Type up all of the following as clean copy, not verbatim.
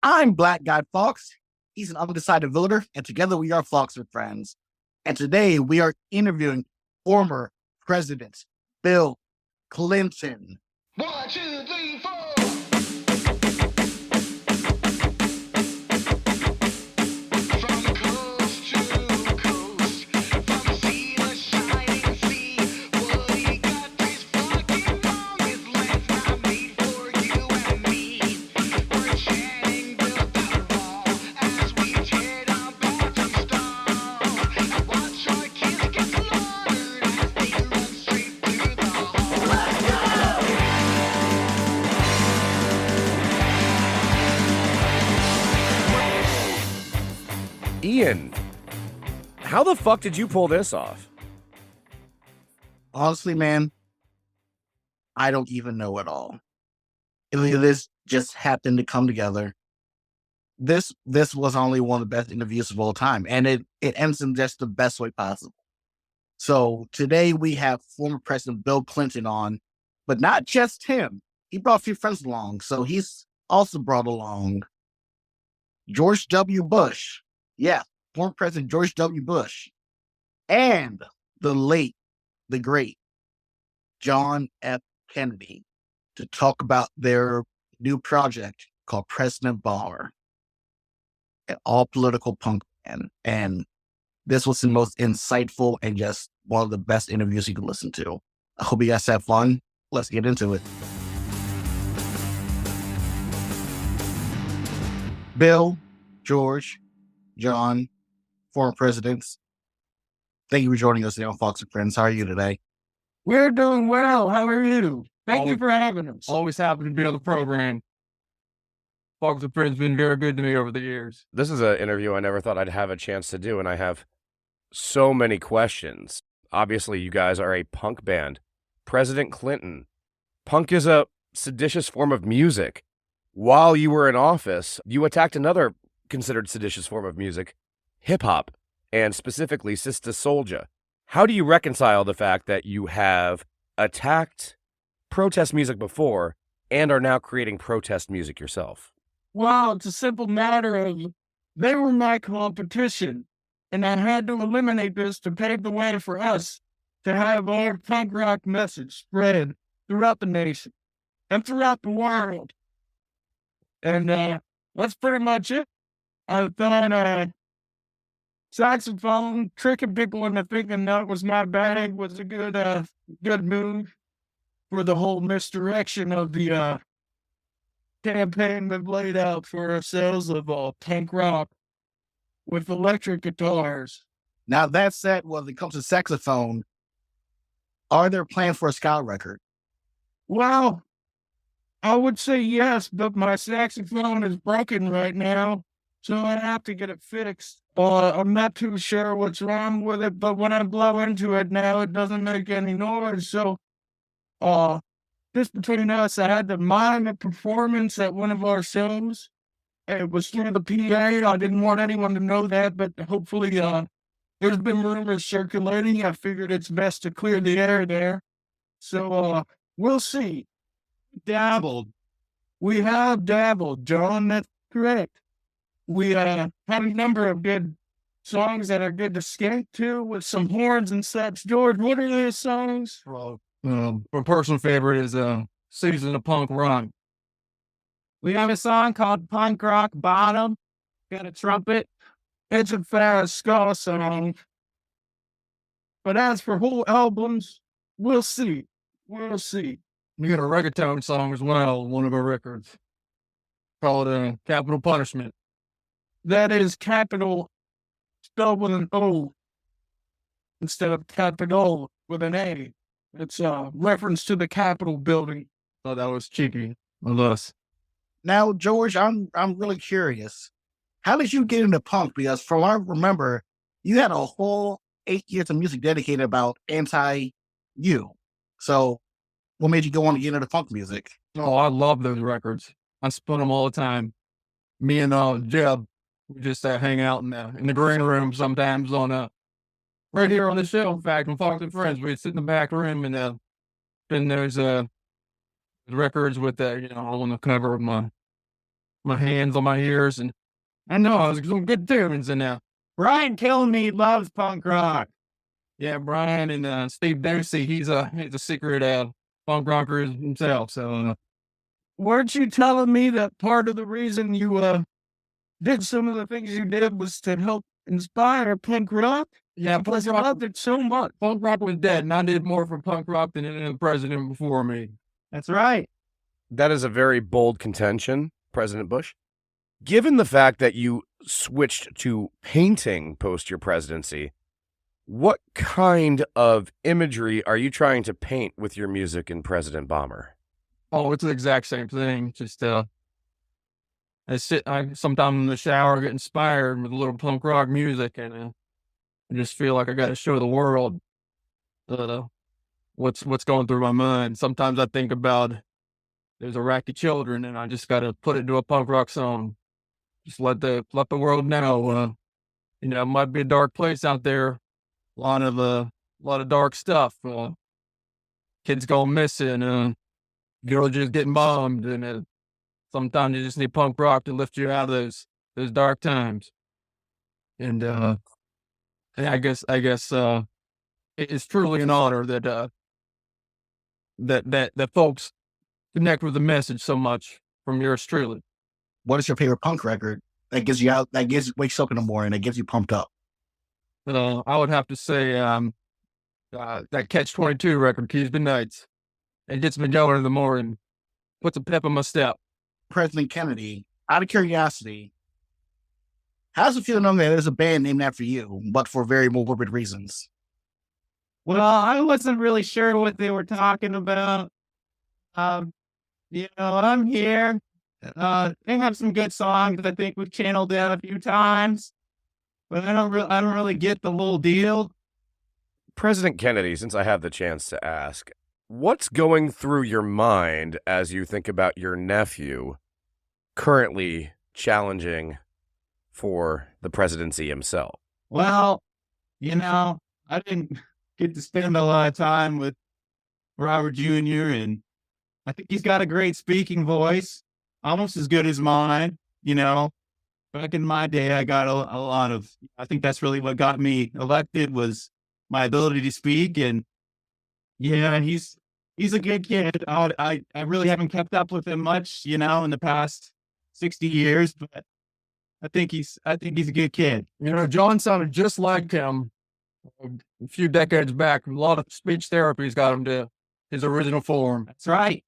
I'm Black Guy Fawkes. He's an undecided voter, and together we are Fawkes with Friends. And today we are interviewing former President Bill Clinton. One, two, three, four. From coast to coast, from sea to shining sea. What he got is fucking wrong. His land's not made for you and me. We're chanting build that wall as we tear down Belgium's stall. And watch our kids get slaughtered as they run straight through the hall. Let's go! Ian, how the fuck did you pull this off? Honestly, man, I don't even know it all. This just happened to come together. This was only one of the best interviews of all time, and it ends in just the best way possible. So today we have former President Bill Clinton on, but not just him. He brought a few friends along. So he's also brought along George W. Bush. Yeah, former President George W. Bush. And the late, the great John F. Kennedy to talk about their new project called President Bomber, an all political punk band. And this was the most insightful and just one of the best interviews you could listen to. I hope you guys have fun. Let's get into it. Bill, George, John, former presidents, thank you for joining us today on Fox and Friends. How are you today? We're doing well. How are you? Thank you Always- for having us. Always happy to be on the program. Fox and Friends been very good to me over the years. This is an interview I never thought I'd have a chance to do, and I have so many questions. Obviously, you guys are a punk band. President Clinton. Punk is a seditious form of music. While you were in office, you attacked another considered seditious form of music, hip-hop, and specifically Sister Souljah. How do you reconcile the fact that you have attacked protest music before and are now creating protest music yourself? Well, it's a simple matter of they were my competition, and I had to eliminate this to pave the way for us to have our punk rock message spread throughout the nation and throughout the world. And that's pretty much it. I thought saxophone, tricking people into thinking that was my bag was a good move for the whole misdirection of the campaign we've laid out for ourselves of punk rock with electric guitars. Now, that said, when it comes to saxophone, are there plans for a ska record? Well, I would say yes, but my saxophone is broken right now, so I have to get it fixed. I'm not too sure what's wrong with it, but when I blow into it now, it doesn't make any noise. So, just between us, I had to mime a performance at one of our shows. It was through the PA. I didn't want anyone to know that, but hopefully, there's been rumors circulating. I figured it's best to clear the air there. So, we'll see. Dabbled. We have dabbled, John. That's correct. We have a number of good songs that are good to skate to with some horns and such. George, what are those songs? Well, my personal favorite is Season of Punk Rock. We have a song called Punk Rock Bottom. Got a trumpet. It's a fast ska song. But as for whole albums, we'll see. We'll see. We got a reggaeton song as well, one of our records, called Capital Punishment. That is capital spelled with an O instead of capital with an A. It's a reference to the Capitol building. Thought that was cheeky of us. Now, George, I'm really curious. How did you get into punk? Because from what I remember, you had a whole 8 years of music dedicated about anti-you. So what made you go on to get into punk music? Oh, I love those records. I spin them all the time. Me and Jeb, we just hang out in the green room sometimes right here on the show. In fact, on Fox and Friends, we'd sit in the back room and spin those records with on the cover of my my hands on my ears, and I know I was some good tunes in there. Brian telling me he loves punk rock. Yeah, Brian and Steve Dempsey, he's a secret punk rocker himself. So weren't you telling me that part of the reason you did some of the things you did was to help inspire punk rock? Yeah, because I loved it so much. Punk rock was dead, and I did more for punk rock than any president before me. That's right. That is a very bold contention, President Bush. Given the fact that you switched to painting post your presidency, what kind of imagery are you trying to paint with your music in President Bomber? Oh, it's the exact same thing. Just I sometimes in the shower get inspired with a little punk rock music, and I just feel like I got to show the world what's going through my mind. Sometimes I think about there's Iraqi children, and I just got to put it into a punk rock song. Just let the world know, it might be a dark place out there. A lot of dark stuff. Kids going missing. Girls just getting bombed, and sometimes you just need punk rock to lift you out of those dark times. And I guess it's truly an honor that that folks connect with the message so much from yours truly. What is your favorite punk record that wakes you up in the morning, that gets you pumped up? I would have to say that Catch-22 record, Keys Been Nights. It gets me going in the morning, puts a pep in my step. President Kennedy, out of curiosity, how does it feel knowing that there's a band named after you, but for very morbid reasons? Well, I wasn't really sure what they were talking about. I'm here. They have some good songs that I think we've channeled out a few times, but I don't really get the little deal. President Kennedy, since I have the chance to ask, what's going through your mind as you think about your nephew currently challenging for the presidency himself? Well, I didn't get to spend a lot of time with Robert Jr., and I think he's got a great speaking voice, almost as good as mine. Back in my day, I got a lot of, I think that's really what got me elected, was my ability to speak. And yeah, he's a good kid. I really haven't kept up with him much, in the past 60 years, but I think he's a good kid. John sounded just like him a few decades back. A lot of speech therapies got him to his original form. That's right.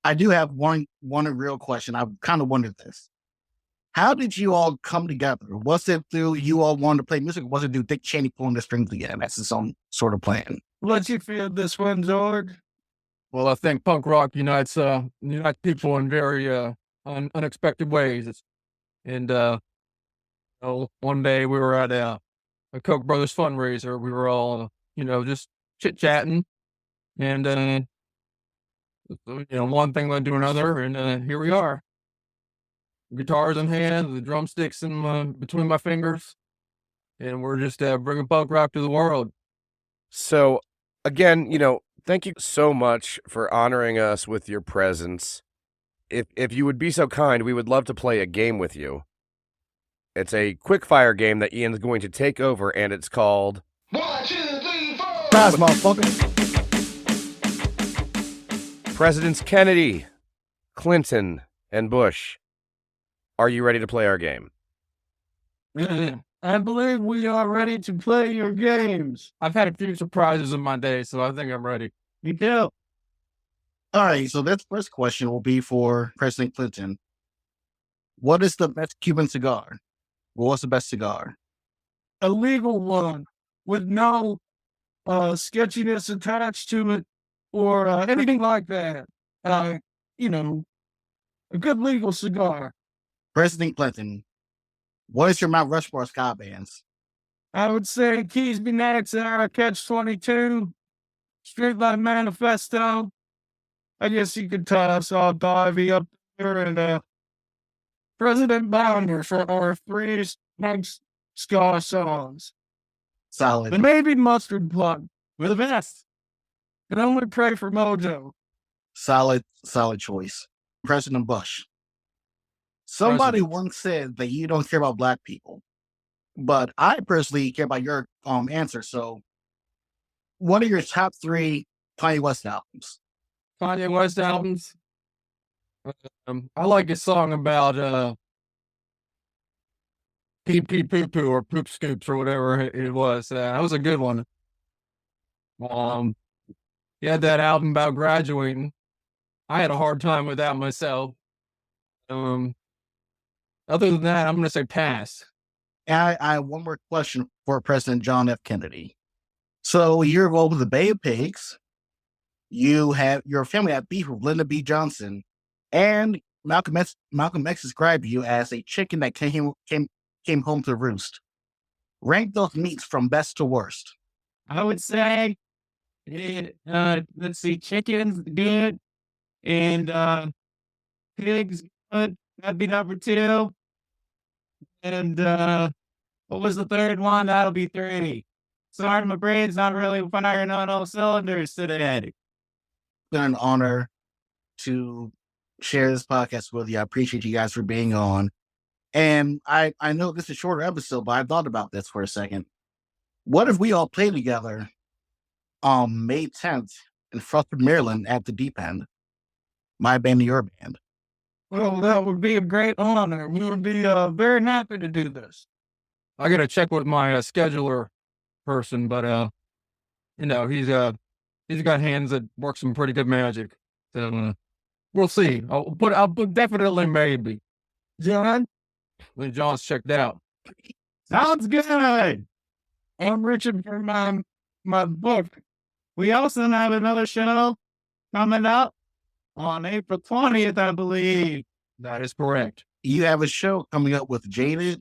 I do have one real question. I've kind of wondered this. How did you all come together? Was it through you all wanted to play music, or was it through Dick Cheney pulling the strings again? That's his own sort of plan. Let you feel this one, George. Well, I think punk rock unites people in very unexpected ways. And one day we were at a Koch brothers fundraiser. We were all just chit chatting, and one thing led to another, and here we are. Guitars in hand, the drumsticks in between my fingers, and we're just bringing punk rock to the world. So, again, thank you so much for honoring us with your presence. If you would be so kind, we would love to play a game with you. It's a quick fire game that Ian's going to take over, and it's called 1, 2, 3, 4. Surprise, motherfucker. Presidents Kennedy, Clinton, and Bush. Are you ready to play our game? I believe we are ready to play your games. I've had a few surprises in my day, so I think I'm ready. Me too. All right, so this first question will be for President Clinton. What is the best Cuban cigar? Well, what's the best cigar? A legal one with no sketchiness attached to it or anything like that. A good legal cigar. President Clinton, what is your Mount Rushmore ska bands? I would say Keys Be Nights out of Catch-22, Streetlight Manifesto. I guess you could toss all Davey up there, and President Bounder for our 3 next ska songs. Solid. And maybe Mustard Plug. We're the best. And only pray for Mojo. Solid choice. President Bush, Somebody President. once said that you don't care about black people, but I personally care about your answer. So, what are your top 3 Kanye West albums? Kanye West albums. I like his song about pee pee poo poo or poop scoops or whatever it was. That was a good one. Um, he had that album about graduating. I had a hard time with that myself. Um, Other than that, I'm gonna say pass. And I have one more question for President John F. Kennedy. So, you're involved with the Bay of Pigs. You have your family had beef with Lyndon B. Johnson, and Malcolm X described you as a chicken that came home to roost. Rank those meats from best to worst. I would say, let's see, chicken's good and pigs good. That'd be number 2. And what was the third one? That'll be 3. Sorry, my brain's not really firing on all cylinders today. It's been an honor to share this podcast with you. I appreciate you guys for being on. And I know this is a shorter episode, but I thought about this for a second. What if we all play together on May 10th in Frostburg, Maryland at the Deep End? My band and your band. Well, that would be a great honor. We would be very happy to do this. I gotta check with my scheduler person, but he's got hands that work some pretty good magic. So we'll see. I'll put definitely maybe. John? When John's checked out. Sounds good. I'm Richard for my book. We also have another show coming up on April 20th, I believe. That is correct. You have a show coming up with Jaded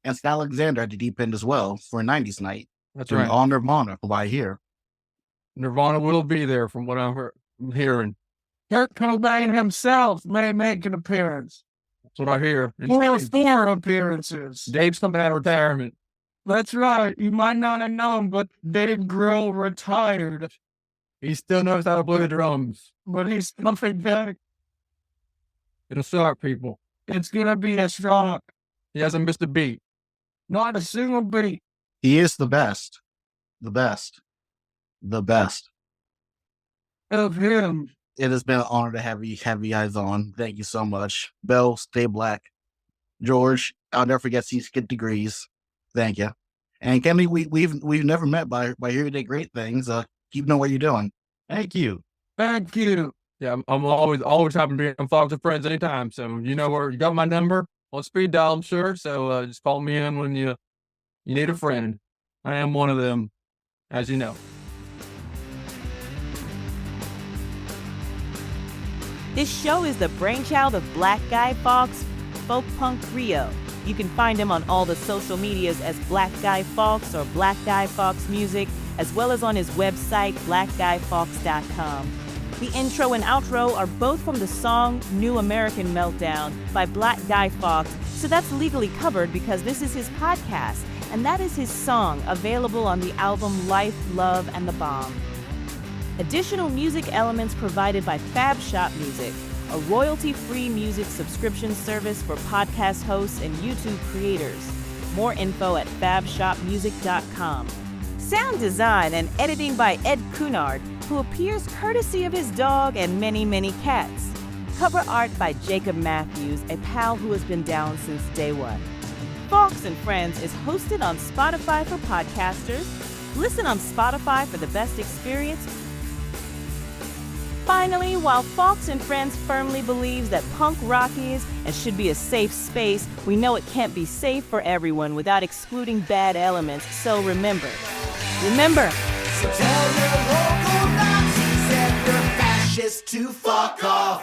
and Scott Alexander at the Deep End as well for a 90s night. That's In right. honor of Nirvana, from what I hear. Nirvana will be there from what I'm hearing. Kurt Cobain himself may make an appearance. That's what I hear. Four appearances. Dave's coming out of retirement. That's right. You might not have known, but Dave Grohl retired. He still knows how to play the drums. But he's coming back. It'll shock people. It's gonna be a shock. He hasn't missed a beat. Not a single beat. He is the best. The best. The best. Of him. It has been an honor to have you guys on. Thank you so much. Bell, stay black. George, I'll never forget these good degrees. Thank you. And Kenny, we've never met, by hearing you did great things. Keep knowing what you're doing. Thank you. Thank you. Yeah, I'm always happy to be on Fawkes with Friends anytime. So you know where you got my number on speed dial, I'm sure. So just call me in when you need a friend. I am one of them, as you know. This show is the brainchild of Black Guy Fawkes, folk punk trio. You can find him on all the social medias as Black Guy Fawkes or Black Guy Fawkes Music, as well as on his website, blackguyfawkes.com. The intro and outro are both from the song New American Meltdown by Black Guy Fawkes, so that's legally covered because this is his podcast, and that is his song, available on the album Life, Love, and the Bomb. Additional music elements provided by Fab Shop Music, a royalty-free music subscription service for podcast hosts and YouTube creators. More info at fabshopmusic.com. Sound design and editing by Ed Cunard, who appears courtesy of his dog and many, many cats. Cover art by Jacob Matthews, a pal who has been down since day one. Fawkes and Friends is hosted on Spotify for podcasters. Listen on Spotify for the best experience. Finally, while Fawkes and Friends firmly believes that punk rock is and should be a safe space, we know it can't be safe for everyone without excluding bad elements. So remember. So tell your local Nazis and your fascists to fuck off.